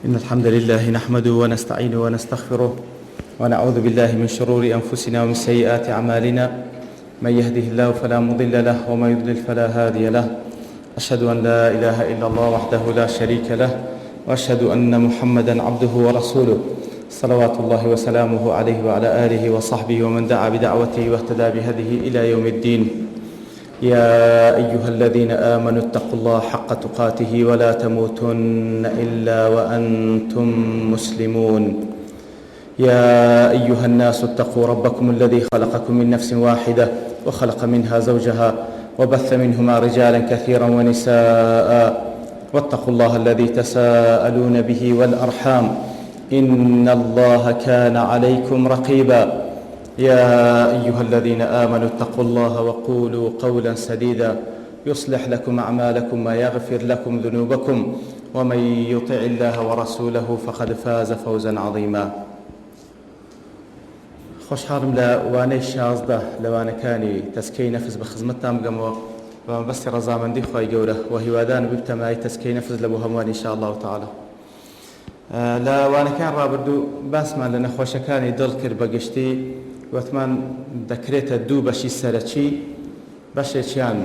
إن الحمد لله نحمده ونستعينه ونستغفره ونعوذ بالله من شرور أنفسنا ومن سيئات أعمالنا. من يهده الله فلا مضل له ومن يضلل فلا هادي له. أشهد أن لا إله إلا الله وحده لا شريك له، وأشهد أن محمدا عبده ورسوله صلوات الله وسلامه عليه وعلى آله وصحبه ومن دعا بدعوته واهتدى بهديه إلى يوم الدين. يا أيها الذين آمنوا اتقوا الله حق تقاته ولا تموتن إلا وأنتم مسلمون. يا أيها الناس اتقوا ربكم الذي خلقكم من نفس واحدة وخلق منها زوجها وبث منهما رجالا كثيرا ونساء، واتقوا الله الذي تساءلون به والأرحام إن الله كان عليكم رقيبا. يا أيها الذين آمنوا اتقوا الله وقولوا قولا سديدا يصلح لكم أعمالكم ويغفر لكم ذنوبكم، ومن يطع الله ورسوله فقد فاز فوزا عظيما. خۆشحاڵم لە وانەی 16 لەوانەکانی تەسکەی نەفس بە خزمەتتان بگەمەوە و مەبەستی ڕەزامەندی خی گەورە و هیوادان و بتەمای تەسکەی نەفس لە بۆ هەمووان ئینشاء الله تعالی. لە وانەکان ڕابردوو باسمان لە نەخۆشەکانی دڵ کرد بە گشتی، وتمان دەکرێتە دوو بەشی سەرەکی. بەشێکیان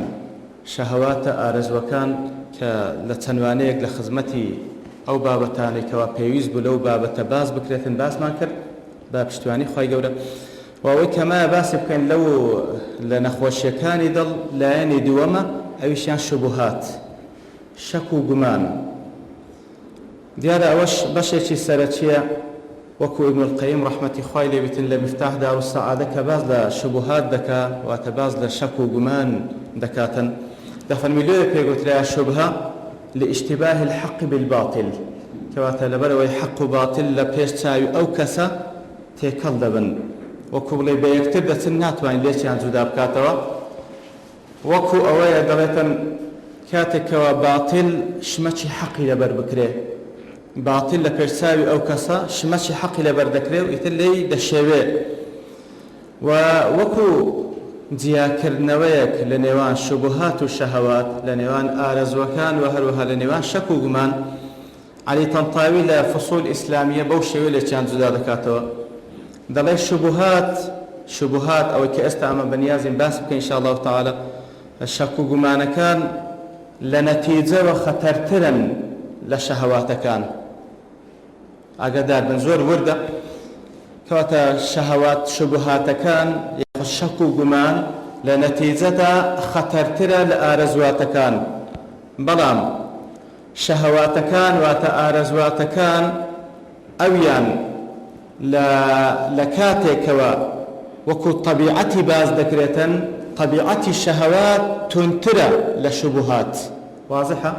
شەهەواتە ئارەزوەکان کە لە چەندوانەیەک لە خزمەتی ئەو بابەتانەی کەوا پێویست بوو لەو بابەتە باس بکرێتن باسمان کرد بە پشتیوانی خی گەورە. و ئەوەی کەمایە باسی بکەین لەو لە نەخۆشیەکانی دڵ لایەنی دووەمە، ئەویشیان شوبهات، شەک و گومان. دیارە ئەوەش بەشێکی سەرەکیە، وەکو ابن القیم ڕەحمەتی خوای لێبێتن لە مفتاح دار السەعادە کە باز لە شوبهات دەکا، واتە باز لە شەک و گومان دەکاتن. دەفەرمی لێرە پێگوترایە شوبهە لاشتباه الحق بالباطل، کەواتە لەبەرەوەی حەق و باتل لە پێش چاوی ئەو کەسە تێکەڵ دەبن، وەکو بڵێ بە یەکتر دەچن ناتوانین لێکیان جودا بکاتەوە. وەکو ئەوەیە دەڵێتن کاتێکەوە باتل شمەکی حەقی لەبەر بکرێ، باتل لە پێشچاوی ئەو کەسە شمەکی حەقی لەبەر دەکرێ و ئیتر لێی دەشێوێ. و وەکو جیاکردنەوەیەک لە نێوان شوبهات و شەهەوات، لە نێوان ئارەزوەکان و هەروەها لە نێوان شەک و گومان، علی تەنتاوی لە فصول ئیسلامیە بەو شێوە لێکیان جودا دەکاتەوە. دەڵێ شوبهات ئەوەی کە ئێستا ئەمە بەنیازین باس بکەین ئینشاء الله تعالی، شەک و گومانەکان لە نەتیجەوە خەتەرترن لە شەهەواتەکان. ئاگادار بن، زۆر وردە کەواتە شەهەوات شوبهاتەکان یاخود شەک و گومان لە نەتیجەدا خەتەرترە لە ئارەزواتەکان. بەڵام شەهەواتەکان واتە ئارەزواتەکان ئەویان لە کاتێکەوە وەکو طەبیعەتی باز دەکرێتن، طەبیعەتی شەهەوات تونترە لە شوبهات. واضحە؟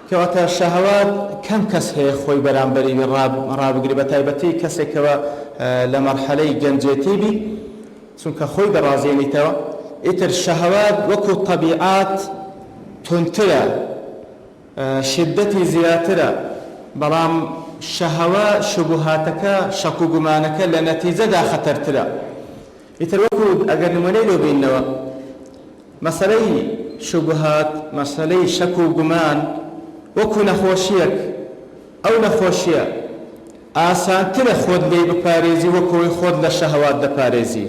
کەواتە شەهەوات کەم کەس هەیە خۆی بەرامبەری ڕابگری، بە تایبەتی کەسێکەوە لە مەرحەلەی گەنجێتی بی، چونکە خۆی دەڕازێنیتەوە. ئیتر شەهەوات وەکو طەبیعات تونترە، شدەتی زیاترە، بەڵام شەهەوە شوبهاتەکە شەک و گومانەکە لە نەتیجەدا خەتەرترە. ئیتر وەکو ئەگەر نمونەی لێ بینەوە، مەسەلەی شوبهات، مەسەلەی شەک و گومان وەکو نەخۆشیەک، ئەو نەخۆشیە ئاسانترە خۆت لێی بپارێزی وەکوی خۆت لە شەهەوات دەپارێزی.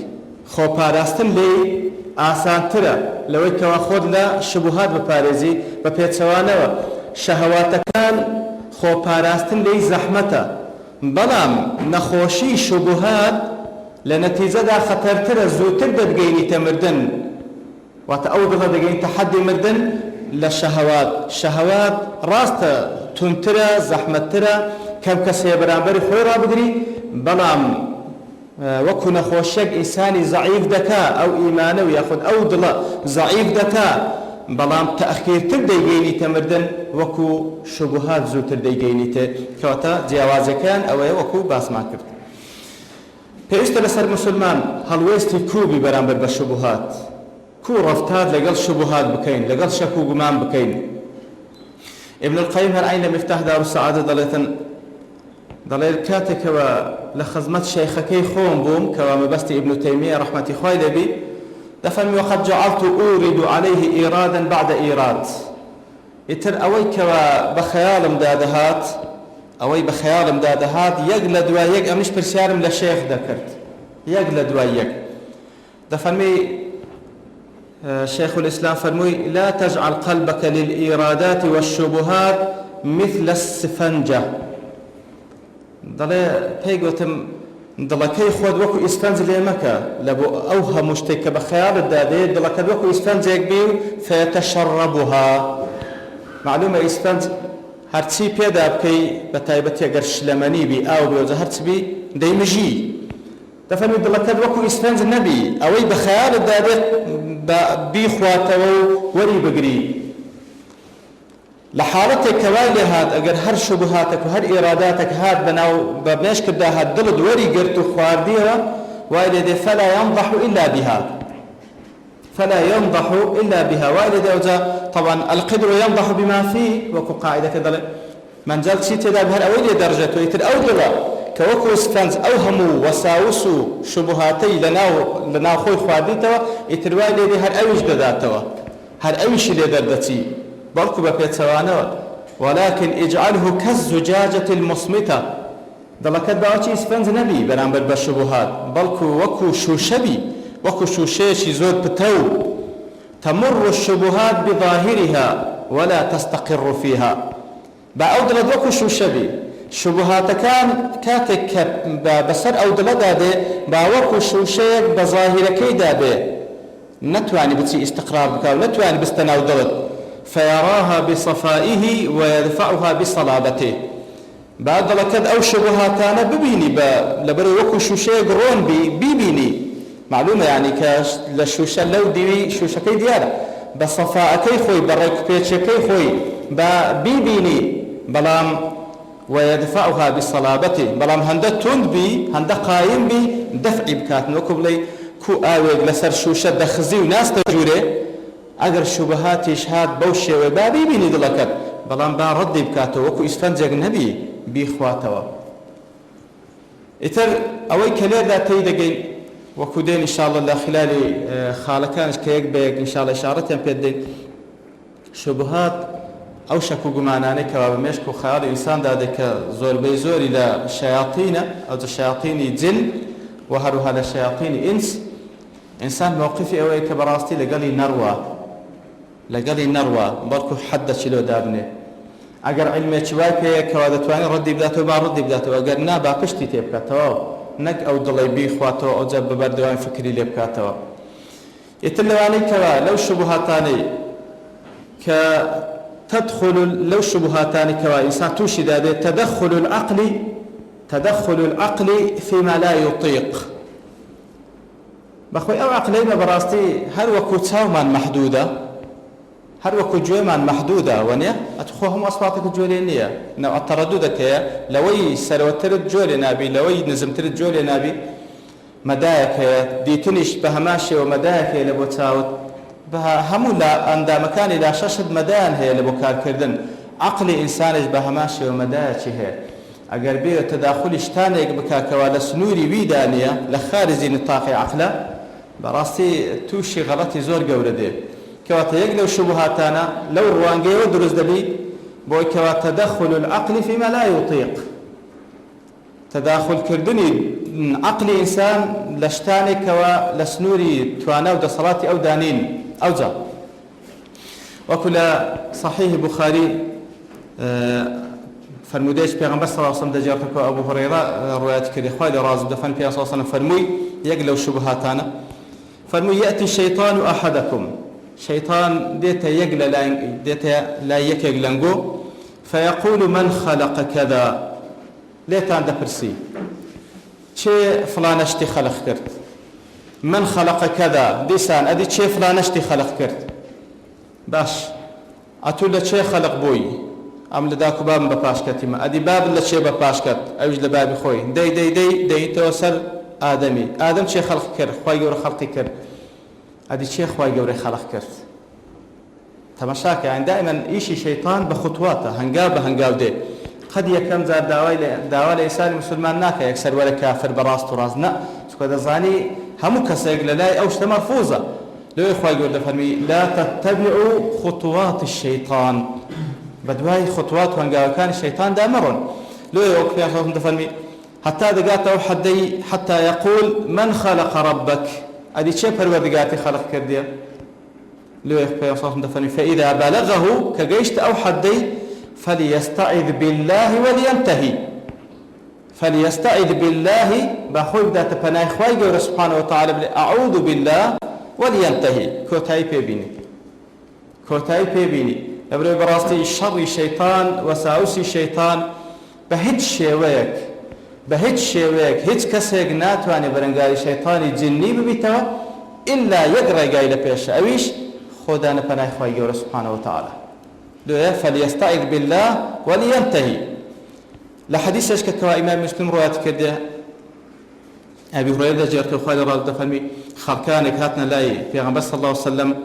خۆپاراستن لێی ئاسانترە لەوەی کەوا خۆت لە شوبهات بپارێزی بە پێچەوانەوە. شەهەواتەکان خۆپاراستن لێی زەحمەتە، بەڵام نەخۆشی شوبهات لە نەتیجەدا خەتەرترە، زووتر دەتگەینیتە مردن، واتە ئەو دڵە دەگەینتە حەدی مردن لە شەهەوات. شەهەوات ڕاستە تونترە، زەحمەتترە، کەم کەسەیە بەرامبەری خۆی ڕابگری، بەڵام وەکو نەخۆشیەک ئینسانی زەعیف دەکا، ئەو ئیمانە و یاخود ئەو دڵە زەعیف دەکا، بەڵام تەخیرتر دەیگەینیتە مردن، وەکو شوبهات زووتر دەیگەینیتە. کەواتە جیاوازەکان ئەوەیە وەکو باسمان کرد. پێویستە لەسەر مسلمان هەڵوێستی کوبی بەرامبەر بە شوبهات، کو ڕەفتار لەگەڵ شوبهات بکەین، لەگەڵ شەک و گومان بکەین. ابن القیم هەر عین لە مفتاح دار السەعادە دەڵێت کاتێکەوە لە خزمەت شەیخەکەی خۆم بووم کەوا مەبەستی ابن تەیمیە ڕەحمەتی خوای لێبی، دەفەرمی وەقەد جەعەلت ئوورد عەلەیه ئیرادا بعد ئیراد. ئیتر ئەوەی کەوا بە خەیاڵمدا دەهات ئەوەی بە خەیاڵمدا دەهات یەک لە دوای یەک ئەمش پرسیارم لە شێخ دەکرد یەک لە دوای یەک دەفەرمی شيخ الإسلام فرموي لا تجعل قلبك للإيرادات والشبهات مثل السفنجة دڵێ پێی گوتم دڵەکەی خۆت وەکو ئیسفەنج لێ مەکە لە بۆ ئەو هەموو شتێک کە بە خەیاڵتدا دێت دڵەکەت وەکو ئیسفەنجێک بی و فەیەتەشەڕەبها معلومە ئیسفەنج هەرچی پێدا بکەی بە تایبەتی ئەگەر شلەمەنی بی ئاو بێ وجە هەرچ بی دەیمژی دەفەرمی دڵەکەت وەکو ئیسفەنج نەبی ئەوەی بە خەیاڵتدا دێت بیخواتەوە و وەری بگری لە حاڵەتێک کە وای لێ هات ئەگەر هەر شوبهاتێک و هەر ئێراداتێک هات بەناو بە مێشکتدا هات دڵت وەری گرت و خواردیەوە وای لێ دێ فەلا ينضح إلا بها فلا ينضح إلا بها وای لێ دێ وجا طبعا القدر ينضح بما فيه وەکو قاعدەکە دەڵێ منجەڵ چی تێدا بە هەر ئەوەی لێ دەڕژێتەوە ئیتر ئەو دڵە کە وەکو ئیسفەنج ئەو هەموو وەساوس و شوبهاتەی لەناو خۆی خواردیتەوە ئیتر وای لێ دێ هەر ئەویش دەداتەوە هەر ئەویشی لێ دەردەچی بەڵکو بە پێچەوانەوە ولكن اجعله كالزجاجة المصمتة دڵەکەت باوەکی ئیسفەنج نەبی بەرامبەر بە شوبهات بەڵکو وەکو شوشەبی وەکو شوشەیەکی زۆر پتە و تمر الشبهات بظاهرها ولا تستقر فيها با ئەو دڵت وەکو شوشەبی شوبهاتەکان کاتێک کە بەسەر ئەو دڵەدا دێ با وەکو شوشەیەک بە ظاهیرەکەیدا بێ نەتوانی بچی ئیستقرار بکە و نەتوانی بستە ناو دڵت فيراها بصفائه ويدفعها بصلابته بعد دڵەکەت ئەو شوبهاتانە ببینی لەبەرەوەی وەکو شوشەیەک ڕۆن بیبینی معلومە یعنی کە لە شوشە لەو دیوی شوشەکەی دیارە بە سەفاعەکەی خۆی بە ڕێکوپێچەکەی خۆی بە بیبینی بەڵام ويدفعها بصلابته بەڵام هەندە تند بی هەندە قایم بی دەفعی بکاتن وەکو بڵێ کو ئاوێک لەسەر شوشە دەخزی و ناستە ژوورێ ئەگەر شوبهاتیش هات بەو شێوەیە با بیبینی دڵەکەت بەڵام با ڕەدی بکاتەوە وەکو ئیسفەنجێک نەبی بیخواتەوە ئیتر ئەوەی کە لێردا تێی دەگەین وەکو دێن ئینشاءڵڵا لە خلالی خاڵەکانش کە یەک بەیەک ئینشاءڵڵا ئیشارەتیان پێ دەین شوبهات ئەو شەک و گومانانەی کەوا بە مێشک و خەیاڵی ئینساندا دێت کە زۆربەی زۆری لە شەیاطینە ئەو شەیاطینی جن و هەروها لە شەیاطینی ئینس ئینسان موقفی ئەوەیە کە بەڕاستی لەگەڵی نەڕوە بەڵکو حەدەچی لۆ دابنێ ئەگەر عیلمێکی وای پێیە کەوا دەتوانێت ڕەدی بداتەوە با ڕەدی بداتەوە ئەگەر نا با پشتی تێ بکاتەوە نەک ئەو دڵی بیخواتەوە ئەوجا بەبەردەوام فکری لێ بکاتەوە ئیتر لەوانەی کەوا لەو شوبهاتانەی کە تدخل لەو شوبهاتانی کەوا ئینسان تووشی دادێت تدخل العقل فيما لا يطيق بەخۆی ئەو عەقلەی بەڕاستی هەر وەکو چاومان مەحدودە هەر وەکو گوێمان مەحدودە وەنیە ئەتخۆ هەموو ئەسباتێکت گوێ لێ نییە نەو ئەتەڕەدودەکەیە لەوەی سەرەوەترت گوێ لێ نابی لەوەی نزمترت گوێ لێ نابی مەدایەک هەیە دیتنیش بە هەمان شێوە مەدایەک هەیە لە بۆ چاوت بە هەموو لە ئەندامەکانی لاشەشت مەدایان هەیە لە بۆ کارکردن عەقلی ئینسانش بە هەمان شێوە مەدایەکی هەیە ئەگەر بێت تەداخلی شتانێک بکاکەوە لە سنووری ویدانیە لە خارجی نطاقی عەقلە بەڕاستی تووشی غەڵەتی زۆر گەورە دێ کەواتە یەک لەو شوبهاتانە لەو ڕوانگەیەوە دروست دەبی بۆی کەوا تەدەخل العەقل فيما لا يطيق تەداخلکردنی عەقلی ئینسان لە شتانێکەوە لە سنووری توانە و دەسەڵاتی ئەو دانین ئەوجا وەکو لە صحیح بوخاری فرمودەیەکی پێغەمبەر صلی الله علیه و سلم دەجێڕێتەوە ئەبوو هورەیرە ڕوایەتی کردی خوای لێ ڕازی دەفەرمی پێغەمبەر صلی الله علیه و سلم فەرمووی یەک لەو شوبهاتانە فەرمووی یەأتی الشەیطان أحدکم شەیطان دێتە لای یەکێک لەنگۆ فيقول من خلق كذا لێتان دەپرسی چێ فلانە شتی خەلق کرد من خلق كذا دیسان ئەدی چێ فلانە شتی خەلق کرد باش ئەتوو لە چێ خەلق بووی ئەم لە داکو بابم بە پاشکەتیمە ئەدی بابن لە چێ بە پاشکەت ئەویش لە بابی خۆی دەیتەوە سەر ئادەمی ئادەم چێ خەلق کرد خوای گەورە خەڵقی کرد ئەدی چێ خوای گەورەی خەلق کرد تەماشاکە یعنی دائما ئیشی شەیطان بە خوتواتە هەنگاو بە هەنگاو دێ قەد یەکەم جار داوا لە ئیسانی مسلمان ناکە یەکسەر وەرە کافر بە ڕاست و ڕاست نە چونکە دەزانی هەموو کەسێک لە لای ئەو شتە مەرفوزە لەوەی خوای گەورە دەفەرمی لا تتبعوا خطوات الشەیطان بەدوای خطوات و هەنگاوەکانی شەیطاندا مەڕۆن لو يوقف يا صوت تفهمي حتى دقات أو حدي حتى يقول من خلق ربك أدي شيء پروردگارتي خلق كرديا لو يوقف يا صوت تفهمي فإذا بلغه كجيشت أو حدي فليستعذ بالله ولينتهي فليستعذ بالله بخوي ذات پناه خوي جور سبحانه وتعالى أعوذ بالله ولينتهي كوتاي بيبيني كوتاي بيبيني يبرو براستي شر الشيطان وساوس الشيطان بهج شويك هيج كسيك ناتواني برنگاري شيطاني جني ببيتوا إلا يقرأ قايلة بيش أويش خدانا پناه خوي جور سبحانه وتعالى فليستعذ بالله ولينتهي لحديث اشك كوا امام مسلم روايه كده ابي هريره جرت خالد رضي الله عنه خركانك هاتنا لاي في غنبر صلى الله عليه وسلم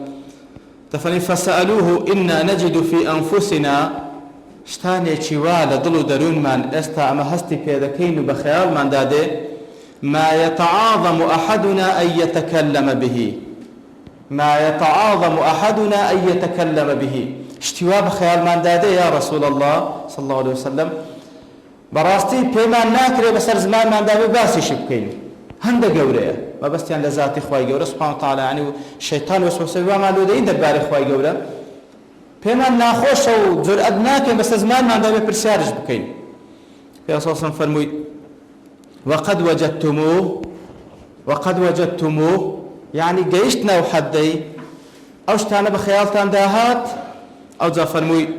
تفني فسالوه انا نجد في انفسنا شتاني چوال دلو درون من استا ما هستي بيدكين بخيال من داده ما يتعاظم احدنا ان يتكلم به ما يتعاظم احدنا ان يتكلم به اشتوا بخيال من داده يا رسول الله صلى الله عليه وسلم براستي بيمان ناكري بسر زمان من دابي باسي شبكين هنده قوريه ما بس يعني لذاتي خواهي قوره سبحانه وتعالى يعني الشيطان وسوسه وما لودين درباري خواهي قوره بيمان ناخوش و جرأت ناكري بسر زمان من دابي برسيارج بكين يا صلى الله عليه وسلم فرموي وقد وجدتموه يعني قيشتنا وحدي او شتانا بخيالتان داهات او جا فرموي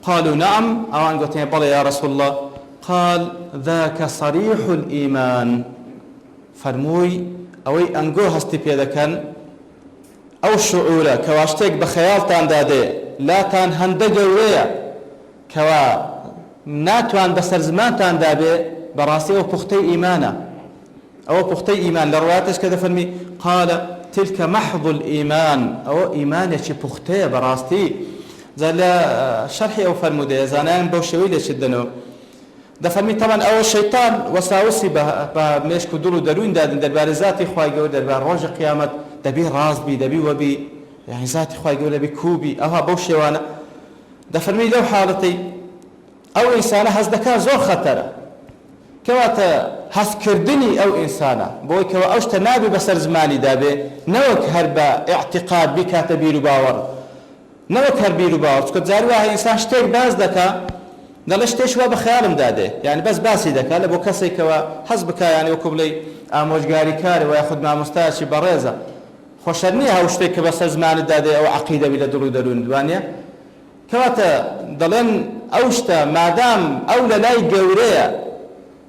قالوا نعم او ان قلت بلى يا رسول الله قال ذاك صريح الإيمان فرموي أوي أنجو هستي بيدا كان أو شعورة كواشتك بخيال تان دادي لا تان هندقة ويا كوا ناتوان بسر زمان تان دابي براسي أو بختي إيمانا أو بختي إيمان لرواتش كذا فرمي قال تلك محض الإيمان أو إيمان يشي بختي براستي زال شرحي أو فرمودي زانان بوشوي لشدنو دفرمي طبعا أول الشيطان وساوسي بمشك دولو درون دادن دربار ذاتي خواهي قول دربار روج قيامت دبي رازبي دبي وبي يعني ذاتي خواهي قول دبي كوبي أوها بوشي وانا دفرمي لو حالتي أو إنسانة هزدكا زور خطرة كواتا هز كردني أو إنسانة بوي كوا أوشتا نابي بسر زماني دابي نوك هربا اعتقاد بكاتبير باور نوك هربير باور سكت زارواها إنسان شتيك باز دكا دلش تشوا بخيالم داده يعني بس باسي دكا لبو كسي كوا حزبك يعني وكبلي آموجاري كاري وياخد مع مستاشي بريزة خوشرنيها وشتيك بس زمان داده أو عقيدة بلا دلو دلون دوانيا كواتا دلن أوشتا مادام أولا لاي قوريا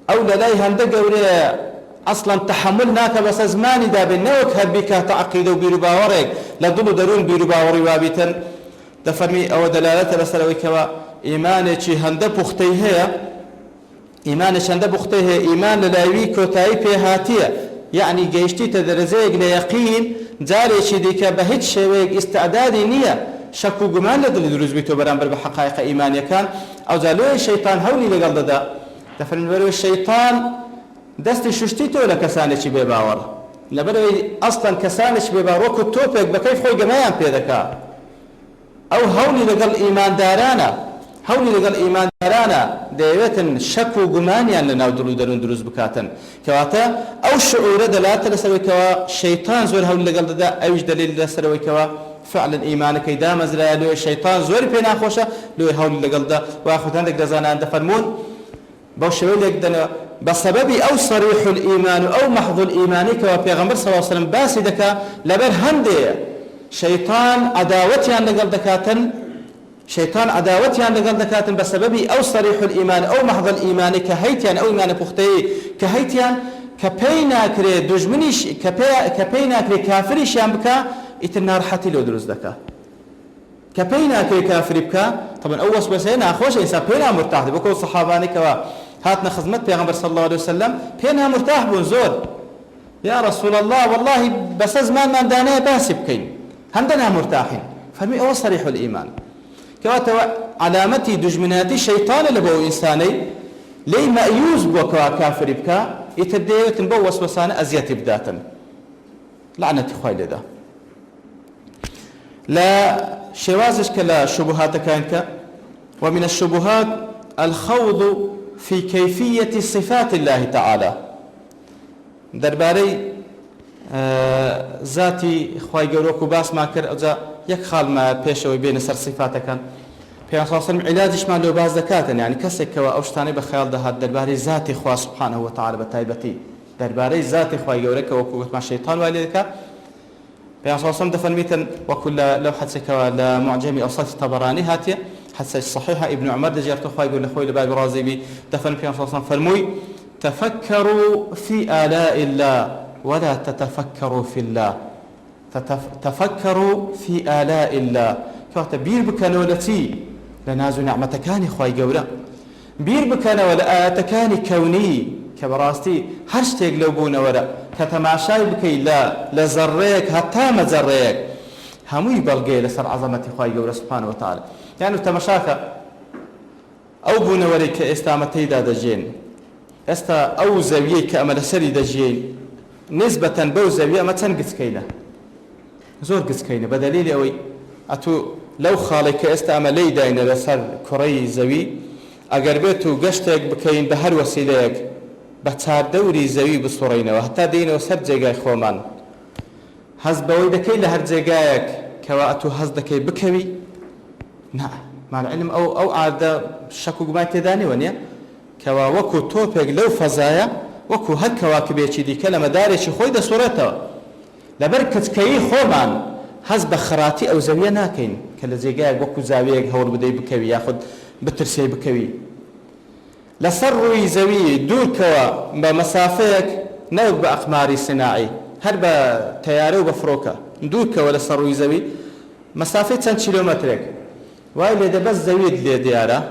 أولا لاي هنده قوريا أصلا تحملناك بس زماني دابي نوك هربيك تعقيدة وبيرو باوريك لدلو دلون بيرو باوري وابيتن دفرمي أو دلالة لسلوي كوا إيمانك هنده بختي هي إيمانك هنده بختي هي إيمان للاوي كوتاي بهاتية يعني جيشتي تدرزيك ليقين جاري شديك بهج شويك استعدادي نية شكو جمان لدل دروز بيتو برامبر بحقائق إيمانية كان أو زالوي الشيطان هوني لقل دا دفرمي بلوي الشيطان دست ششتيتو لكسانك بباور لبلوي أصلا كسانك بباور وكو توبك بكيف خوي جمايان بيدكا أو هوني لقل إيمان دارانا هوني لقل إيمان دارانا ديوتن شكو جمانيا لنا ودلو درون دروز بكاتن كواتا أو شعور دلالة لسوي كوا شيطان زور هوني لقل دا أوج دليل لسوي كوا فعلا إيمانك إذا مزلا لو الشيطان زور بينا خوشة لو هوني لقل دا وأخذ عندك دزانا عند فرمون بوشوي لك دنا بسبب أو صريح الإيمان أو محض الإيمان كوا بيغمبر صلى الله عليه وسلم باسي دكا لبر هندي شيطان عداوتي عن لقل دكاتن شيطان عداوتي عن لقل دكاتن بسبب أو صريح الإيمان أو محض الإيمان كهيتيان أو إيمان بختي كهيتيان كبينا كري دجمنيش كبينا كري كافريش ينبكا إتنا رحتي لو دروز دكا كبينا كري كافري بكا طبعا أوس بسينا أخوش إنسان بينا مرتاح بكل الصحاباني كوا هاتنا خدمت بيغمبر صلى الله عليه وسلم بينا مرتاح بنزور يا رسول الله والله بس زمان ما دانا باسي بكين هندنا مرتاحين فمي أو صريح الإيمان كواتا علامتي دجمناتي شيطان لبو إنساني لي مأيوز بوكوا كافر بكا يتديو تنبو وسوسانا أزيات بداتا لعنة خوي لذا لا شوازش كلا شبهات كانك ومن الشبهات الخوض في كيفية صفات الله تعالى درباري ذاتي خواهي قولوك باس ما كر أجا يك خال ما بيشوي بين سر صفاتك كان في صلى الله عليه وسلم علاجش ما لو باز ذكاتا يعني كسك وأوشتاني بخيال ده درباري ذاتي خواه سبحانه وتعالى بتايبتي درباري ذاتي خواهي قولك وكوت مع الشيطان والدك في صلى الله عليه وسلم دفن ميتا وكل لو حدثك لمعجمي أوساط الطبراني هاتية حدث الصحيحة ابن عمر دجارته خواهي قول لخوي لباب رازي دفن في صلى الله عليه وسلم فرموي تفكروا في آلاء الله ولا تتفكروا في الله تفكروا في آلاء الله كواتا بير بكانولتي لنازو نعمتكاني خواهي قولا بير بكانا ولا آتكاني كوني كبراستي هرشتيك لو بونا ولا كتماشاي بكي لا لزريك حتى ما زريك هموي بلقي لسر عظمتي خواهي قولا سبحانه وتعالى يعني تماشاك أو بونا ولا كإستامتي دا دجين استا أو زاوية كأمل سري دجين نسبة بو زاوية ما تنقص كينا زور قص كينا بدليل أوي أتو لو خالك استعملي داين لسر كري زوي أجر بيتو قشتك بكين بهر وسيلك بتار دوري زوي بصورينا وحتى دين وسر جاي خومان هز بويدك لهر جايك كواتو هز دكي بكوي نعم مع العلم أو عادة شكو ما تداني ونيا كوا وكو توبك لو فزايا وكو هر كواكب يشدي كلمة دارش خوي ده صورته لبركة كي خومان هز بخراتي أو زاوية ناكين كلا زيجاك وكو زاوية هول بدي بكوي ياخد بترسي بكوي لسروي زاوية دور كوا بمسافك نوق بأقماري صناعي هربا تياري وبفروكا دور كوا لسروي زاوية مسافة 10 كيلومترك وإلى ده بس زاوية اللي ديارة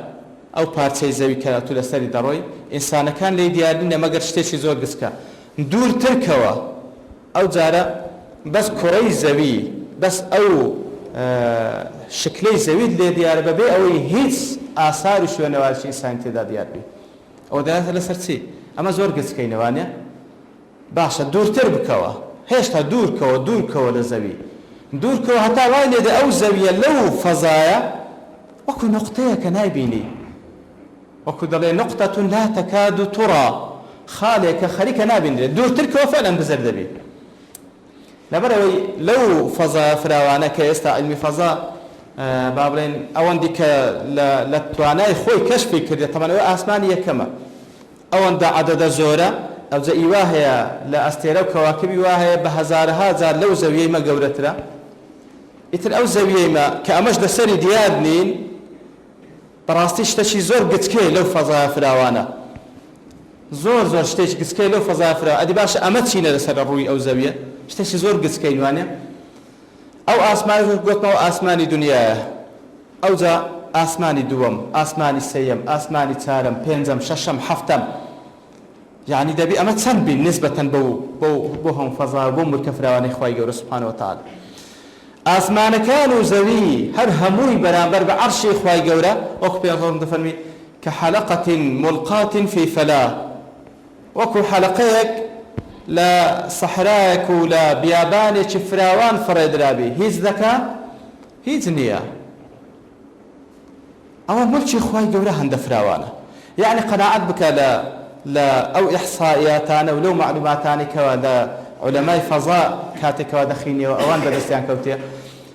أو بارتي زاوية كاتو لسري دروي إنسان كان لي ديارنا ما قرش تشي زور قسكا دور تركوا أو جارة بس كري زاوية بس أو شكلي زاوية اللي ديارة ببي أو هيت آثار شو نواشي إنسان تدا ديار بي أو ده لسرتي أما زور قسكي نوانيا باشا دور تربكوا هيش تا دور كوا لزاوية دور كوا حتى وين ده أو زاوية لو فضايا وكو نقطة كنايبيني وكو دلي نقطة لا تكاد ترى خالك خليك نابيني دور تركوا فعلا بزردبي لبروي لو فضاء فراوانا كيستا علمي فضاء بابلين أوان ديك لتواناي خوي كشفي كردي طبعا أسمانية كما أوان دا عدد زورة أو زي واهية لأستيرو كواكبي واهية بهزارها زار لو زوية ما قورتنا إتر أو زوية ما كأمش دا سري ديادنين براستيش تشي زور قتكي لو فضاء فراوانا زور شتيش قتكي لو فضاء فراوانا أدي باش أمتشينا لسر الروي أو زوية شتيش زور قتكي نوانيا أو آسماني قلت ما آسماني دنيا أو ذا آسماني دوم آسماني سيم آسماني تارم بينزم ششم حفتم يعني دبي أما تنبي نسبة بوهم فضاء بوم الكفراواني إخوائي قول سبحانه وتعالى آسمان كانوا زوي هر هموي برامبر بعرش إخوائي قولا أخبي الله دفرمي كحلقة ملقاة في فلاة وكو حلقيك لا صحراك ولا بياباني فراوان فريد رابي هيز ذكاء هيز نية أو ملشي إخوائي قولا هند فراوانا يعني قناعت بك لا أو إحصائياتنا ولو معلوماتاني كوادا علماء فضاء كاتك ودخيني وأوان بدستيان كوتيا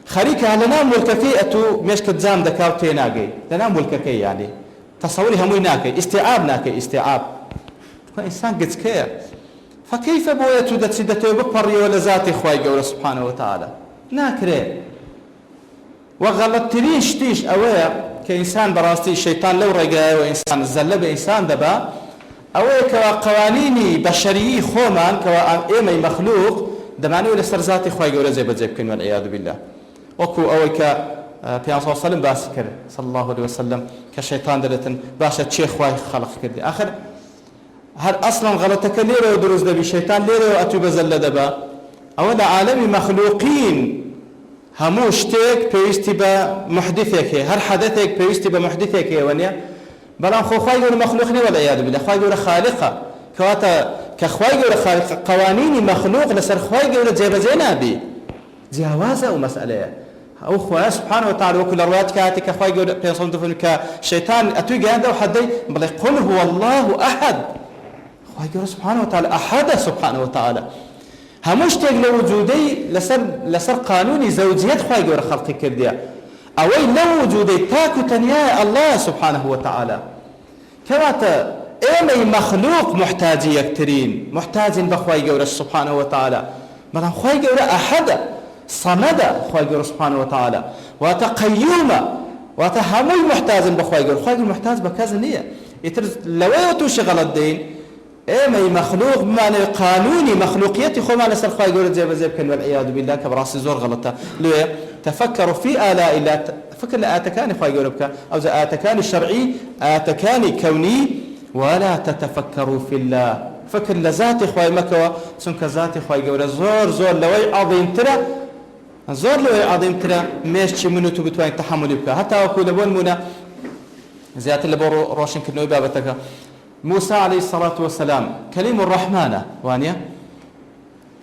خريكة لنا ملككيئة مش كتزام دكاوتي ناقي لنا ملككي يعني تصوري هموي ناقي استيعاب إنسان قد كير فكيف بويتو دتسيدتو بقري ولا ذاتي خواي قول سبحانه وتعالى ناكري وغلطتني شتيش أويا كإنسان براستي الشيطان لو رجع وإنسان الزلب إنسان دبا أويا كقوانيني بشري خومان كإيمي مخلوق دماني ولا سرزاتي خواي قول زي بجيبكن والعياذ بالله وكو أويا في صلى الله عليه وسلم باسكر صلى الله عليه وسلم كشيطان دلتن باشا شيخ خواي خلق كردي آخر هل أصلا غلطك ليرة ودروز دبي شيطان ليرة وأتو بزل دبا أولا عالمي مخلوقين هموشتك بيستبا محدثك هر حدثك بيستبا محدثك ونيا بلان خو خواي يقول مخلوقني والعياذ بالله خواي يقول خالقة كواتا كخواي يقول خالقة قوانين مخلوق لسر خواي يقول جيب زينا بي جوازة ومسألة أو خواه سبحانه وتعالى وكل روايات كاتك أخوي يقول بيصل دفن كشيطان أتوي جانده وحدي بل قل هو الله أحد أخوي يقول سبحانه وتعالى أحد سبحانه وتعالى هموش تجل وجودي لسر قانوني زوجية أخوي يقول خلقي كرديا أوي لو وجودي تاكو تنيا الله سبحانه وتعالى كما أي مخلوق محتاج يكترين محتاج بأخوي يقول سبحانه وتعالى بل أخوي يقول أحد صمد أخوي يقول سبحانه وتعالى وتقيوم وتهمي محتاج بأخوي يقول أخوي يقول محتاج بكذا نية يترز لو يتوشغل الدين اي مخلوق بمعنى قانوني مخلوقيتي خو ما لسر أخوي يقول زيب كان والعياذ بالله كبراس زور غلطة لو تفكروا في آلاء الله فكر لآتكاني أخوي يقول بك أو آتكاني الشرعي آتكاني كوني ولا تتفكروا في الله فكر لذاتي أخوي مكوى سنك ذاتي أخوي يقول زور لوي عظيم ترى زور لوي عظيم ترى ماشي منو تبتوين تحمل بك حتى أقول بون منا زيادة اللي بورو روشن كنوي بابتك موسى عليه الصلاة والسلام كلم الرحمن وانيا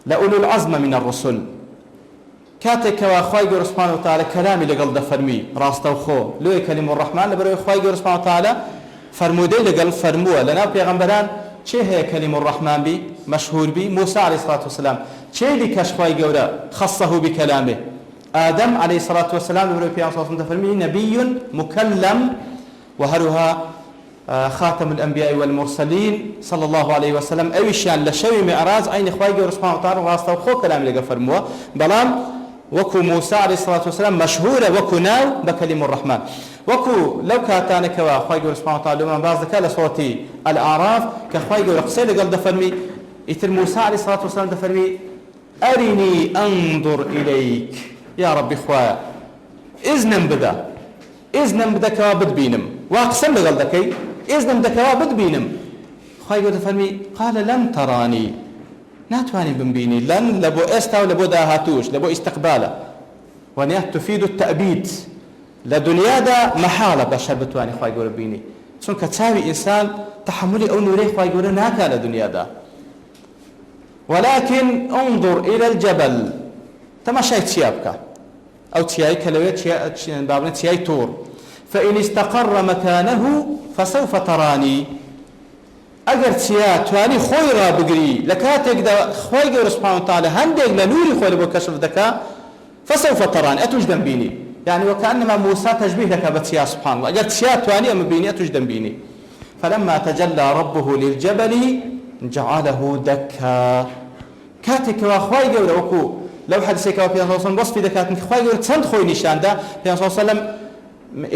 لأولو العزم من الرسل كاتك وأخوي سبحانه وتعالى كلامي لقل دفرمي راست وخو لو كلم الرحمن لبرو أخوي سبحانه وتعالى فرمودي لقل فرموه لنا بيغمبران چه هي كلم الرحمن بي مشهور بي موسى عليه الصلاة والسلام چه اللي كشخوي قورا خصه بكلامه آدم عليه الصلاة والسلام لبرو بيان صلى الله عليه وسلم نبي مكلم وهرها خاتم الأنبياء والمرسلين صلى الله عليه وسلم أي شان لشوي معراج أين إخوائي قول سبحانه وتعالى راسته وخو كلام لقى فرموه بلام وكو موسى عليه الصلاة والسلام مشهورة وكو ناو بكلم الرحمن وكو لو كاتانك وإخوائي قول سبحانه وتعالى من بعض ذكاء لصوتي الأعراف كإخوائي قول قصير قال دفرمي يتر موسى عليه الصلاة والسلام دفرمي أرني أنظر إليك يا رب إخوائي إذن بدا كوابد بينم وأقسم لقال دكي إذن بدا كوابد بينم إخوائي قول دفرمي قال لن تراني ناتواني بنبيني لن لبو استا ولبو داهاتوش لبو استقباله ونيا تفيد التأبيد لدنيا دا محالة بشر بتواني خواهي قول بيني سون كتساوي إنسان تحملي أو نوري خواهي قول ناكا لدنيا دا ولكن انظر إلى الجبل تماشي تيابك أو تياي كلوية بابنا تياي تور فإن استقر مكانه فسوف تراني اگر تيا تواني خويرا بقري لكاتك دا خوي قول سبحانه وتعالى هندق لنوري خوي لبو كشف دكا فسوف تراني أتوجدن بيني يعني وكأنما موسى تشبيه لك بتيا سبحان الله اگر تيا تواني أم بيني أتوجدن بيني فلما تجلى ربه للجبل جعله دكا كاتك وخوي قول وكو لو حد سيكا وفي الله صلى الله عليه وسلم دكاتك خوي قول تسند خوي نشان دا في الله صلى الله عليه وسلم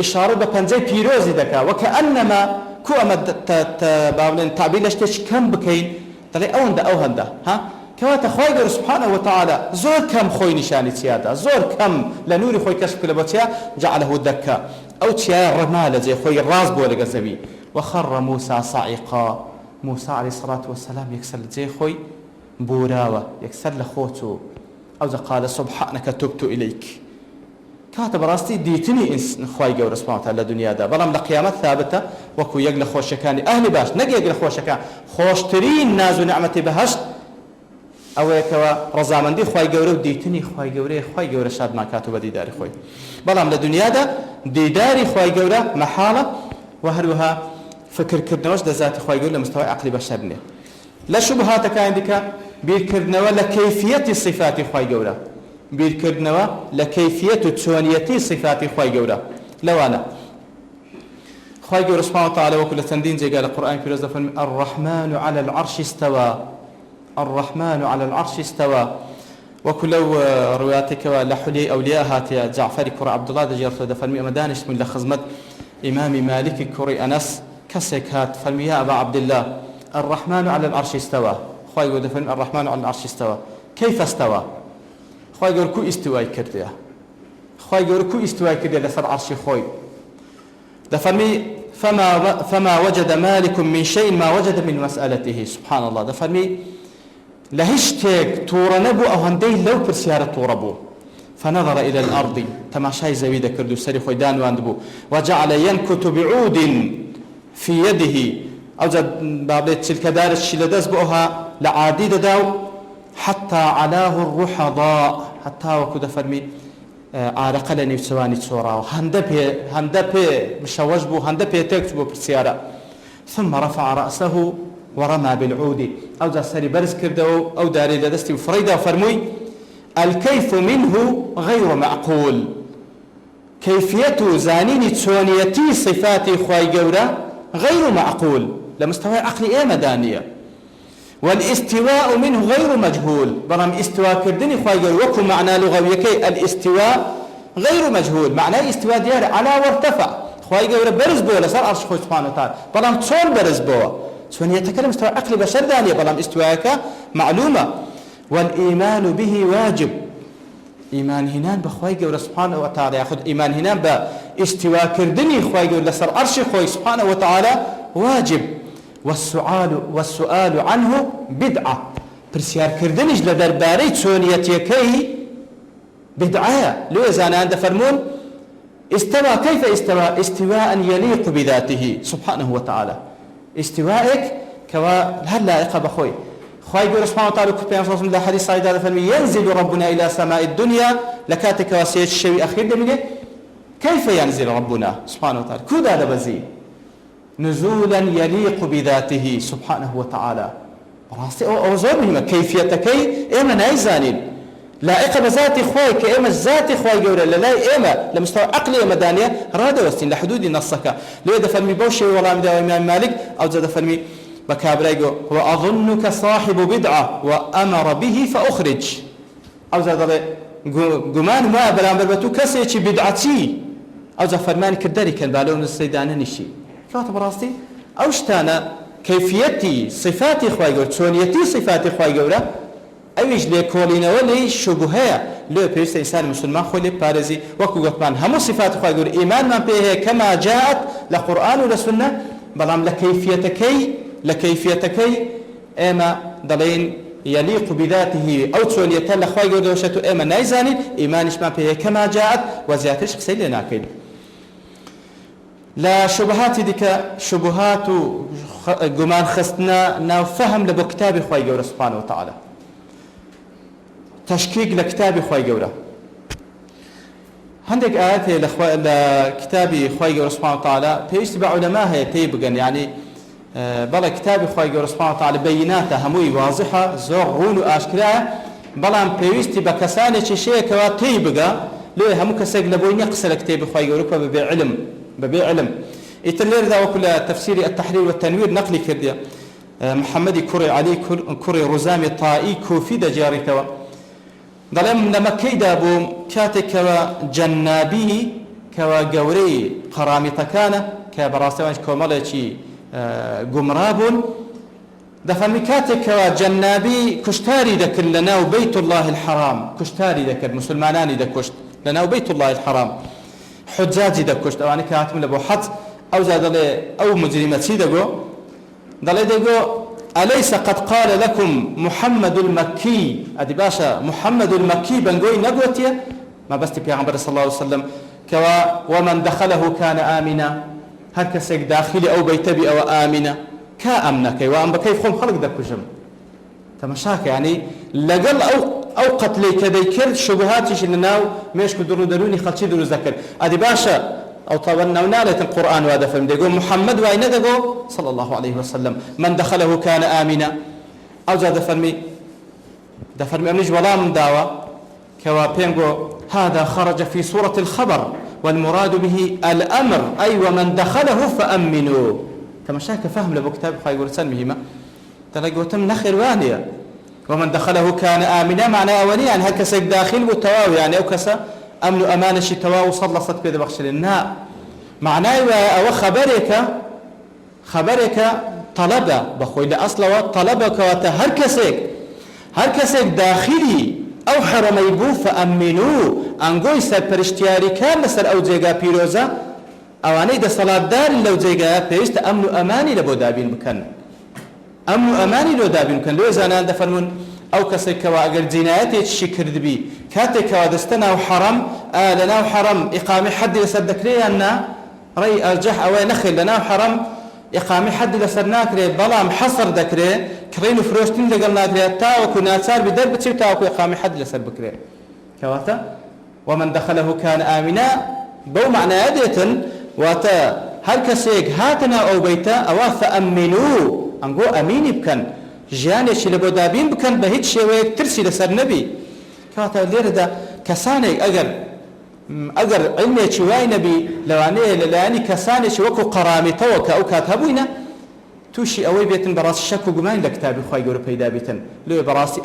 إشارة بپنزي بيروزي دكا وكأنما كو أما بابلين تعبير لشتش كم بكين تلي أون دا أو هندا ها كواتا خوي سبحانه وتعالى زور كم خوي نشاني تيادا زور كم لنوري خوي كشف كل بوتيا جعله دكا أو تيا رمالة زي خوي الراس بولق الزبي وخر موسى صعقا موسى عليه الصلاة والسلام يكسل زي خوي بوراوة يكسل لخوتو أو قال سبحانك تبت إليك كاتب راستي ديتني إنس خواي جور سبحانه وتعالى الدنيا دا بلام لقيامة ثابتة وكو يقل خوشكاني أهل باش نقي يقل خوشكان خوشترين ناز ونعمتي بهشت أو يكوا رزامندي خواي جور ديتني خواي جور شاد ما كاتب ديداري خوي بلام للدنيا دا ديداري خواي جور محالة وهروها فكر كردنوش دا ذات خواي جور لمستوى عقلي بشرني لا شبهاتك عندك بيركردنوا لكيفية صفات خواي جور بيركردنوا لكيفية تسوانية صفات خواي جورا لو أنا خواي جورا سبحانه وتعالى وكل تندين زي قال القرآن في رزق الرحمن على العرش استوى الرحمن على العرش استوى وكل رواياتك لحلي أولياء هاتي جعفر كرة عبد الله دجيرت دفرمي مدانش من لخزمت إمام مالك كري أنس كسك هات فرمي يا أبا عبد الله الرحمن على العرش استوى خواي جورا دفرمي الرحمن على العرش استوى كيف استوى خوي يقول كو استواء كرديا خوي يقول كو استواء كرديا لسر عرشي خوي دفرمي فما وجد مالك من شيء ما وجد من مسألته سبحان الله دفرمي لهشتك تورنبو أو هندي لو برسيارة توربو فنظر إلى الأرض تماشاي زويدة كردو سري خوي دان واندبو وجعل ينكت بعود في يده أو جد بابلت تلك دار الشلدز بؤها لعاديد داو حتى علاه الرحضاء حتى وكذا فرمي عارقة لنفسواني تصورا هندا بي مشوش بو هندا بي تكتبو بالسيارة ثم رفع رأسه ورمى بالعود أو دا سري برز كردو أو داري دستي فريدا فرموي الكيف منه غير معقول كيفية زانين تسونيتي صفات خواي جورا غير معقول لمستوى عقلي إيه مدانية والاستواء منه غير مجهول برام استواء كردني خواي جورا وكو معنى لغويكي الاستواء غير مجهول معناه استواء ديار على وارتفع خواي جورا برز بو لسر عرش خوي سبحانه وتعالى برام تسون برز بو تسون يتكلم مستوى عقلي بشر دانية برام استواءك معلومة والإيمان به واجب إيمان هنان بخواي جورا سبحانه وتعالى ياخذ إيمان هنان باستواء كردني خواي جورا لسر عرش خوي سبحانه وتعالى واجب والسؤال عنه بدعة برسيار كردنيش لدرباري تسونيتيكي بدعة لو إذا أنا فرمون استوى كيف استوى استواء يليق بذاته سبحانه وتعالى استوائك كوا هل لائق بخوي خواي جورا سبحانه وتعالى كبيان صلى الله عليه وسلم حديث صحيح هذا فرمي ينزل ربنا إلى سماء الدنيا لكاتك واسية الشيء أخير دمجه كيف ينزل ربنا سبحانه وتعالى كود هذا بزي نزولا يليق بذاته سبحانه وتعالى راسي أو زور مهمة كيفيتكي إما نايزانين لائقة بذاتي خواي كإما ذاتي خواي جورا لا إما لمستوى عقلي إما دانية راد وستين لحدود نصك لو يدى فرمي بوشي والله مدى إمام مالك أو زاد فرمي بكابريجو وأظنك صاحب بدعة وأمر به فأخرج أو زاد جمان ما بلام بربتو كسيتي بدعتي أو زاد فرمان كدري كان بالون السيدان نشي كاتب براستي أوشتانا كيفيتي صفاتي خواي جورا تسونيتي صفاتي خواي جورا أيش لكولينا ولي شبهة لو بيرس إنسان مسلمان خلي بارزي وكوجتمان هم صفات خواي جورا إيمان من به كما جاءت لقرآن ولسنة بلام لكيفيتكي إما دلين يليق بذاته أو تسونيته لخواي جورا وشتو إما نايزاني إيمانش ما به كما جاءت وزياتش كسيل ناكل لا شبهات ديك شبهات جمان خصنا نفهم لبكتاب خواي جورا سبحانه وتعالى تشكيك لكتاب خواي جورا عندك آيات لكتاب خواي جورا سبحانه وتعالى بيشتبع علماء هي تيبقن يعني بلا كتاب خواي جورا سبحانه وتعالى بيناتها هموي واضحة زغون وآشكراء بلا بيشتي بكسانة شيء كوا تيبقى ليه همو كسيق لبوين يقصر كتاب خواي جورا ببيع علم يتلير ذا وكل تفسير التحرير والتنوير نقلي كرديا محمد كوري علي كوري رزامي الطائي كوفي دا جاري كوا ظلم لما كيدا بو كاتك كوا جنابي كوا قوري قرامي تكانا كبراسوانش كومالتي قمرابون دفن كاتك كوا جنابي كشتاري ذكر لنا وبيت الله الحرام كشتاري ذكر مسلماناني ذكشت لنا وبيت الله الحرام حجاجي دكشت أو أنا كاتم لبو حد أو زاد أو مجرمة سيدقو دقو أليس قد قال لكم محمد المكي أدي باشا محمد المكي بنقوي نقوتيا ما بس بيغمبر صلى الله عليه وسلم كوا ومن دخله كان آمنا هكسك داخلي أو بيتبي أو آمنا كأمنك وأم بكيف خم خلق دكشم تمشاك يعني لقل أو قتلي كذيكر شبهاتش إننا مش كدرو دروني خلشي درو ذكر أدي باشا أو طبعا ونالة القرآن وهذا فهم يقول محمد وأين دقو صلى الله عليه وسلم من دخله كان آمنا أو زاد فرمي أمنج ولا من دعوة كوا بينغو هذا خرج في سورة الخبر والمراد به الأمر أي ومن دخله فأمنوا تمشاك فهم لبو كتاب خايقول رسال مهمة تلاقوا تم نخر وانية ومن دخله كان آمنا معنى أولي يعني هكذا داخل وتواو يعني أو كسا أمن أمانة شي تواو صلى صدق بيد بخش للناء معناه أو خبرك طلبة بخوي لأصلا طلبك هركسك داخلي أو حرمي بو فأمنوه أنقوي سر برشتياري كان لسر أو جيغا بيروزا أو أني دا صلاة دار لو جيغا بيشت أمن أماني لبو دابين بكن أمن أماني لو دابين بكن لو إذا أنا دفرمون أو كسك وأجر جناياتي الشكر دبي كاتك ودستنا وحرم لنا وحرم إقامة حد لسدك لي أن رأي أرجح أو نخل لنا وحرم إقامة حد لسرناك لي بلا محصر ذكره كرينو فروشتين لقلنا لي تا وكنا صار بدرب تشي تا وكو إقامة حد لسر بكره كواتا ومن دخله كان آمنا بو معنى يديتن واتا هر كسيك هاتنا أو بيتا أو فأمنوا أنقو أميني بكن جيانيش لبو دابين بكن بهيت شويك ترسي لسر نبي كواتا ليردا كساني أجر علمي شوي نبي لواني لاني كساني وكو قرامي توكا أو كاتبوينا توشي أوي بيتن براس الشك وجمعين لكتاب إخوة يقولوا بيدا بيتن لو براسي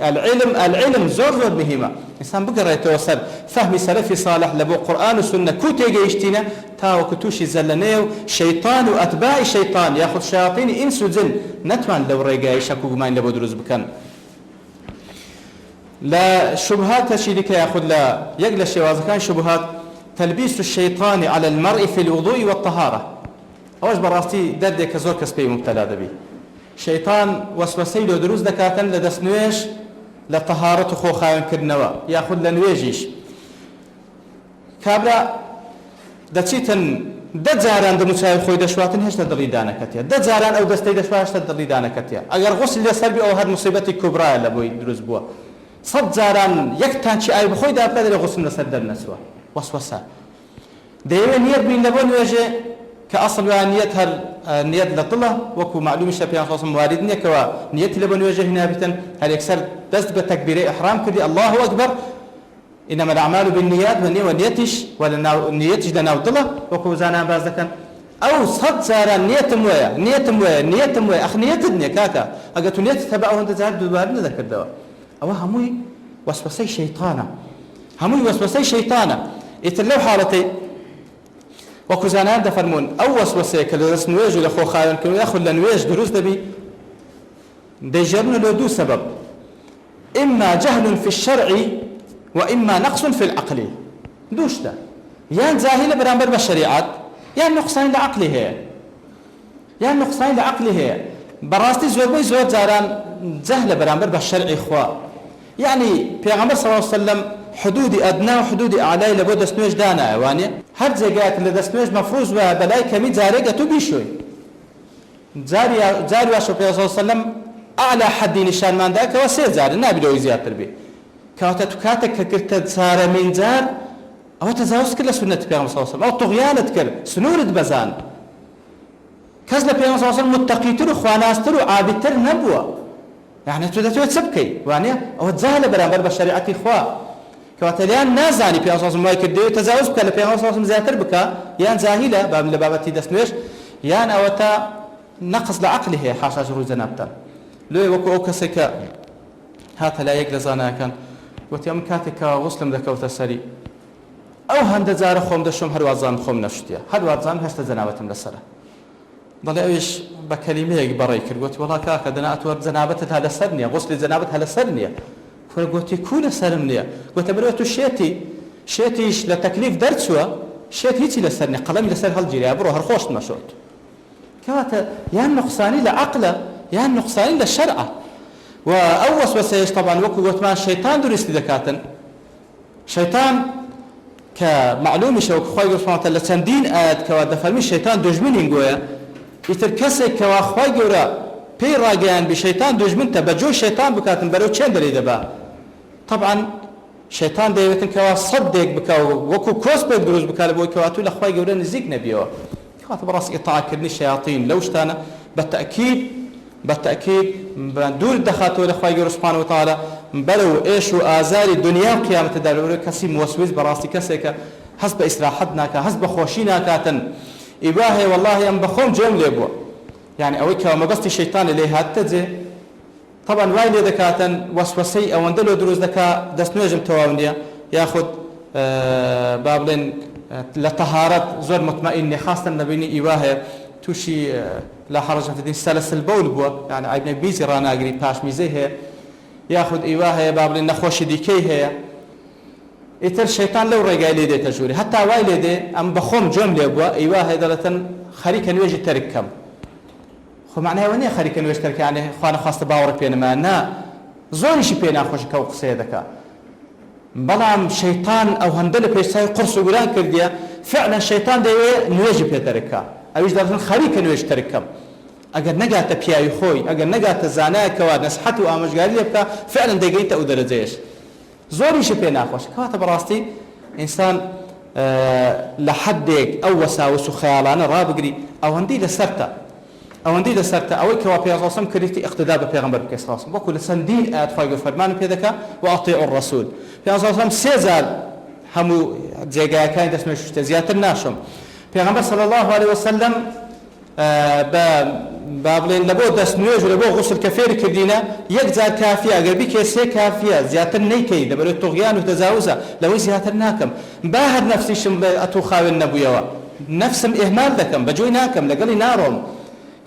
العلم زور مهمة إنسان بقرأ يتوصل فهم سلفي صالح لبو قرآن وسنة كوتي جيشتنا تاو كتوشي زلنيو شيطان وأتباع شيطان ياخذ شياطين إنس وجن نتوان لو رجاي شك وجمعين لبو دروز بكن لا شبهات شيء ياخذ لا يقل شيء كان شبهات تلبيس الشيطان على المرء في الوضوء والطهارة أوش براستي دردك زور كسبي مبتلا دبي شيطان وسوسي له دروز دكاتن لدسنويش لطهارة خو خاين كرنوا ياخذ لنويجيش كابلا دتشيتن دجاران دمساي خوي دشواتن هش تدري دانكتيا دجاران او دستي دشواش تدري دانكتيا اگر غسل لسربي او هاد مصيبتي كبرى لبوي دروز بوا صد زاران يكتان شي اي بخوي دا بدل غسل لسد النسوه وسوسه دايما نيت بين لبون وجه كأصل نيتها نيت لطلة وكو معلوم الشافعي صلى الله عليه وسلم واردني كوا نيت لبن وجه نابتا هل يكسر دست بتكبير إحرام كدي الله أكبر إنما الأعمال بالنيات ونيتش ولا نيتش دنا وطلة وكو زانا بازكن أو صد زارا نيت مويا أخ نيت الدنيا كاكا أجت نيت تبعه أنت زاد دوارنا ذكر دوا أو هموي وسوسي شيطانا يتلو حالتي وكوزانان دفرمون أو وسوسة كالرس نواج ولا خو خاين كانوا يأخذ لنواج دروس دبي ديجرنا له دو سبب إما جهل في الشرع وإما نقص في العقل دوش ده يان زاهل برامبر بالشريعات يان نقصان لعقله براستي زور زاران جهل برامبر بالشرع إخوة يعني پیغمبر صلى الله عليه وسلم حدود أدنى وحدود أعلى لبود دستنوش دانا وانيا هر جاءت لدستنوش مفروض وبلاي كمي زارقة تبيشوي زاري واشو صلى الله عليه وسلم أعلى حد نشان من ذاك وسير زار النبي لو زيادة تربي كاتك كرت زار من زار أو تزاوز كل سنة پیغمبر صلى الله عليه وسلم أو طغيان تكر سنورد بزان كذا پیغمبر صلى الله عليه وسلم متقيتر خواناستر وعابدتر نبوة يعني تودتوت سبكي وانيا أو تزاهل برامبر بالشريعة إخوة كواتليان نازاني في أساس ما يكديو تزاوز بك لبي أساس مزاتر بك يان زاهلة باب لبابتي دسنوش يان أوتا نقص لعقله حاشا جروز زنابتا لو وكو أوكسك هات لا يقلزانا كان وتيام كاتك وصلم ذكوت السري أو هند زار خوم دشم هر وازان خوم نشتيا هر وازان هشت زنابتم لسره ضل ايش بكلمه بريك قلت والله كاكا دنا اتور زنابتها لسرني غسل زنابتها لسرني فقلت كون سرني قلت بروت شيتيش لتكليف درسوا شيتي لسرني قلم لسر هالجيري ابرو هرخوش مشوت كانت يا نقصاني لعقله يا نقصاني للشرع واوس وسيش طبعا وكو قلت ما الشيطان درس دكاتن شيطان كمعلومه شوك خوي سبحانه وتعالى سندين اد كوا دفرمي الشيطان دجمن غويا يتركسك كوا خوي غورا بي راجان بشيطان دجمنته بجو شيطان بكاتن برو تشندري دبا طبعا شيطان دايتن كوا صدق بكا وكو كوس بدروز بكا لبو كواتو لخوي غورا نزيك نبيو كاتب راس اطاع كرني الشياطين لو اشتانا بالتاكيد بدون دخاتو لخوي غور سبحانه وتعالى بلو ايش وازار الدنيا وقيامه دارو كسي موسوس براسي كسك حسب استراحتنا حسب خوشينا كاتن اباهي والله ام بخوم جوم ليبو يعني اويك ما قصدي الشيطان اللي هاتزه طبعا وايد دكاتن وسوسي او اندلو دروز دكا دسنوجم تواونديا ياخذ بابلين لطهارة زور مطمئن خاصة نبيني إيواه توشي لا حرج في دين سلسل بول بوا يعني عيبنا بيزي رانا أجري باش ميزيه ياخذ إيواه بابلين نخوش ديكيه إتر الشيطان لو رجال يدي تجوري حتى وايلدي أم بخوم جملة بوا إيواه دلتن خريك نوجي تركم خو معناها وني خريك نوجي ترك يعني خوانا خاصة باورك بين ما نا زوري شي بين أخوش كوق سيدك بلام شيطان أو هندل بيساي قرص وقران كرديا فعلا الشيطان ده نوجي بيتركها أويش دلتن خريك نوجي تركم أجر نجات بياي خوي أجر نجات زاناك ونسحته وأمشجاري بك فعلا دقيت أو درجيش زوري شي بين أخوش كاتب براستي إنسان لحدك أو وساوس خيالان رابقري أو هندي لسرتا أو كوا بيغاصم كريتي اقتداء ببيغمبر بكيسراسم وكل سندين آيات فايقو فرمان بيدك وأطيعوا الرسول بيغاصم سيزال همو جيغا كان تسمى شوشتا زيادة الناشم بيغمبر صلى الله عليه وسلم بابلين لبو دست نوێژ لبو غسل كفير كردينا يكزار كافية اگر بك سي كافية زيادة نيكي دبلو الطغيان وتجاوزه لو زيادة ناكم باهر نفسي شم اتو خاوي النبويوا نفسم اهمال دكم بجوي ناكم لقلي نارهم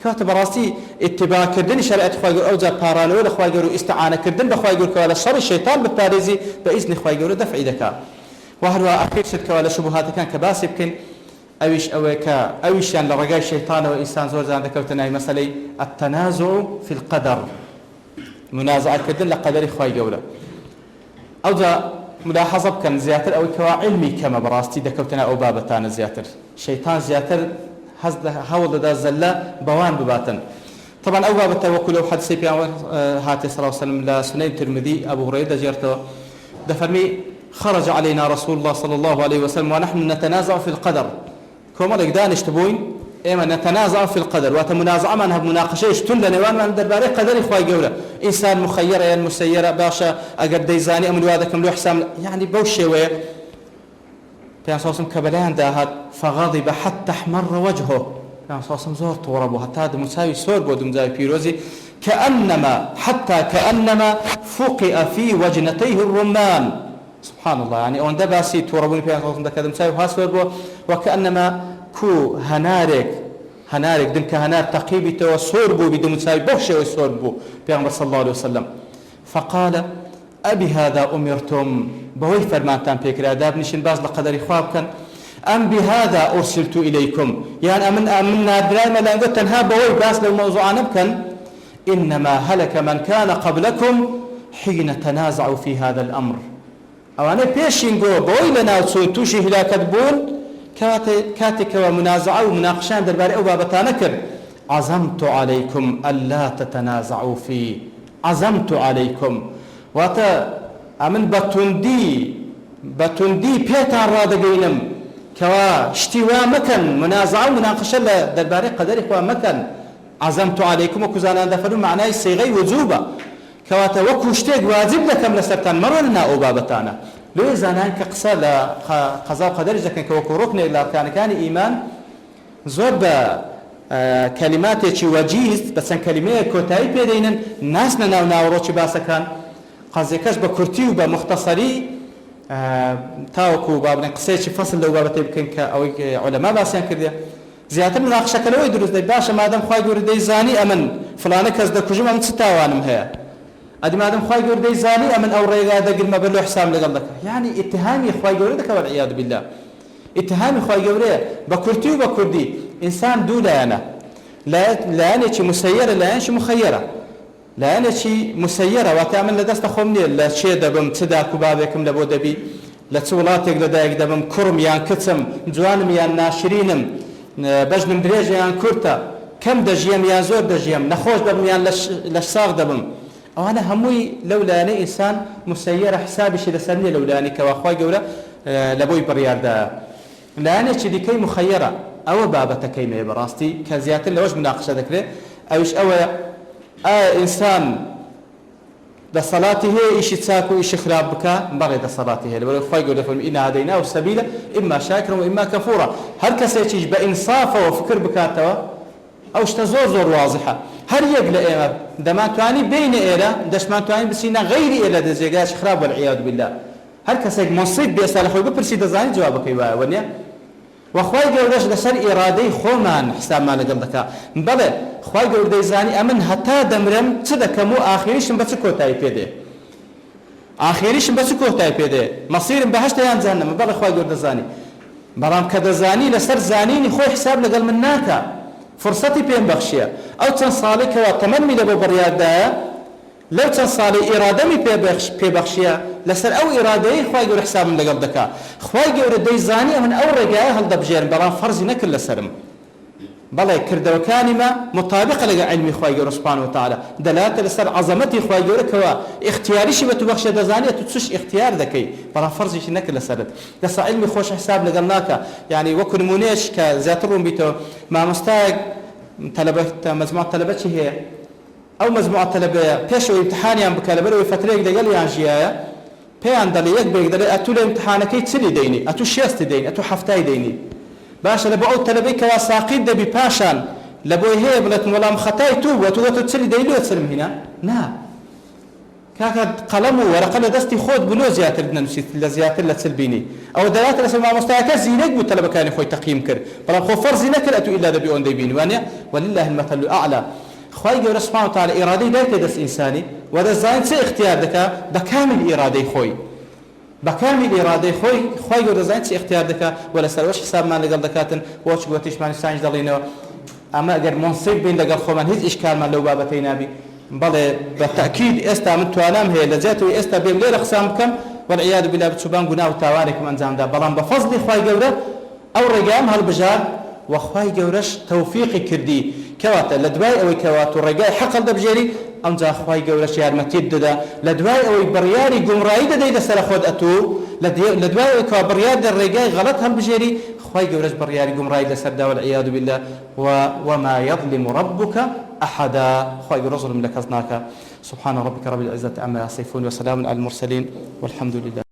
كاتب راسي اتباع كردن شريعة خواجر اوزا بارانو لخواجر استعانة كردن بخواجر كوالا شر الشيطان بالباريزي باذن خواجر دفع دكا وهو اخير شد كوالا شبهات كان كباسي بكن أويشان لرجاء الشيطان وإنسان زور زان ذكرتنا مسألة التنازع في القدر منازعة كدل لقدر خواي جولة أو ذا ملاحظة كان زياتر أو كوا علمي كما براستي ذكرتنا أو بابتان زياتر شيطان زياتر هول ذا زلة بوان بباتن طبعا أو بابتان وكل واحد سيبيا هاتي صلى الله عليه وسلم لا سنين الترمذي أبو هريرة جرته دفرمي خرج علينا رسول الله صلى الله عليه وسلم ونحن نتنازع في القدر كما دانش تبوين إما نتنازع في القدر وتمنازع منها بمناقشة يشتل نوان من درباري قدر إخوة جولة إنسان مخيرة يعني مسيرة باشا أجر ديزاني أمن وادكم له حسام يعني بوشي ويا بيان صوصم كبلان داهات فغضب حتى احمر وجهه بيان صوصم زور طوربه حتى هذا مساوي سور بودم زاوي بيروزي كأنما فقئ في وجنتيه الرمان سبحان الله يعني أون دباسي توربوني بيان صوصم ده كذا مساوي هاسور بو وكأنما كو هنارك دم كهنار تقيبي تو سوربو بدون مساوي بوشي وسوربو بيان صلى الله عليه وسلم فقال أبي هذا أمرتم بوي فرمانتان بيكرا داب نشين باز لقدر خوابكن أم بهذا أرسلت إليكم يعني أمنا دراما لا قلت تنها بوي باز لو موضوع نبكن إنما هلك من كان قبلكم حين تنازعوا في هذا الأمر أو أنا بيشينغو بوي لنا توشي هلاكت بون كاتك ومنازعة ومناقشان درباري أو بابتانكر عزمت عليكم ألا تتنازعوا فيه عزمت عليكم واتا أمن بتندي بيتان رادقينم كوا اشتوا مكان منازعة ومناقشة درباري قدرك ومكان عزمت عليكم وكزانا دفنوا معناه سيغي وجوبة كواتا وكو اشتيق واجب لكم لسرطان مرنا أو بابتانا لو زانان كقصة لقضاء قدر جاكن كوكو ركن إلا كان إيمان زوب كلمات وجيز بس كلمة كوتاي بيدينن ناسنا ناوروتش باسا كان قصدكش بكرتي وبمختصري تاوكو بابن قصيتش فصل لو بابتي بكن كأو علماء باسيان كرديا زيادة مناقشة كلو يدرس دي باشا مادام خواهي قول دي زاني أمن فلانة كزدا كجمع من ستاوانم هيا أدي مادام خواهي قول دي زاني أمن أو ريغا دا قل ما بلو حسام لقلدك يعني اتهامي خواهي قول دك والعياذ بالله اتهامي خواهي قول بكرتي وبكردي إنسان دولا أنا لا أنا شي مسيرة لا أنا شي مخيرة لا أنا شي مسيرة وتعمل لدست خمني لا شيء دبم تدا كبابكم لبو دبي لا تولاتك لدايك دبم كرم يان كتم جوانم يان ناشرينم بجنم دريج يان كورتا كم دجيم يان زور دجيم نخوش دبم يان لش صاغ دبم أو أنا هموي لولا أنا إنسان مسيرة حسابي شي لسني لولا أنا كواخوي قولا لبوي بريار دا لا أنا شي ديكي مخيرة أو بابة كيمة براستي كزيات لوش مناقشة ذكره أوش أو إنسان ده صلاته إيش تساكو إيش خراب بك بغي ده صلاته لو فايقول لهم إن هديناه السبيل إما شاكرا وإما كفورا هل كسيتش بإنصافه وفكر بكاتوا أوش تزور زور واضحة هل يقل إيه دما تواني بين إيرا دش ما تواني بسينا غير إيرا ده زيجاش خراب والعياذ بالله هل كسيك منصب بيصالح وببرسي دزاني جوابك يبقى ونيا وخواي قولش لسر إرادي خومان حساب ما لقلدك بله خواي قول ديزاني أمن هتا دمرم تصدق مو آخريش بسكو تاي بيده آخريش بسكو تاي بيده مصير بهشت يان جهنم بله خواي قول دزاني برام كذا زاني لسر زانيني خوي حساب لقل مناك فرصتي بين بخشية أو تنصالك وتمني لبو بريادة لو تنصالي إرادمي بي بخشية لسر أو إرادي خواي يقول حساب من لقبدك خواي يقول ديزاني من أو رجاء هل دبجير بران فرزي نكل لسرم بەڵێ کردەوەکانیمە مطابقە لەگە علمی خوای گەورە سوبحانه وتعالى دەلاتە لەسەر عەزەمەتی خوای گەورەکەوە اختیاریشی بە تو بەخشە دەزانێت تو چش اختیار دەکەی بەڵام فەرزیشی نەکرد لەسەرت دەسا علمی خۆش حساب لەگەڵ ناکە یعنی وەکو نمونەیەش کە زیاتر ڕوون بیتەوە مامۆستایەک مەجموعە تەلەبەی هەیە ئەو مەجموعە تەلەبەیە پێشەوەی امتحانیان بکە لەبەرەوەی فترەیەک لەگەڵیان ژیایە پێیان دەڵێ یەک بێک دەڵێ ئەتوو لە امتحانەکەی چلی دەینی ئەتوو شێستی دەینی ئەتوو هەفتای دەینی باشە لە بۆ ئەو تەلەبەی کەوا ساقیت دەبی پاشان لە بۆی هەیە بڵێت وەڵام خەتای تو بووە تو وەتو چلی دەینی وە چلم هینە نا کاکە قەڵەم و وەرەقە لە دەستی خۆت بنۆ زیاتر نەنووسیت لە زیاتر لە چل بینی ئەوە دەواتە لەسەر مامۆستایەکە زیرەک بوو تەلەبەکانی خۆی تەقییم کرد بەڵام خۆ فەرزی نەکرد ئەتوو ئیلا دەبی ئەوەندەی بینی وانە ولله المثل الأعلى خوای گەورە سوبحانه وتعالى ئیرادەی دای پێ دەست ئینسانی و دەزانێت چه اختیار دەکا بە کامل ئیرادەی خۆی بكامل إرادة خوي جود زين شيء اختيار دكا ولا سروش حساب ما لقال دكاتن وش قوتيش ما نستعجل ضلينا أما أجر منصب بين لقال خومن هيز إشكال ما لو بابتين أبي بل بالتأكيد استا من توانام هي لذاته استا بين غير أقسام كم والعياذ بالله بتشوفان قناه وتوارك من زام ده بلان بفضل خوي جودة أو رجام هالبجار وخوي جورش توفيق كردي كواتا لدواي أو كوات الرجاء حق الدبجري أمزا خواي جورش يارمتيد ده لدواي أو برياري جمراي ده ده سر خود أتو لدواي أو كبريار الرجاء غلط هالبجري خواي جورش برياري جمراي ده سر ده والعياذ بالله وما يظلم ربك أحدا خواي جورش ظلم لك سبحان ربك رب العزة عما يصفون وسلام على المرسلين والحمد لله.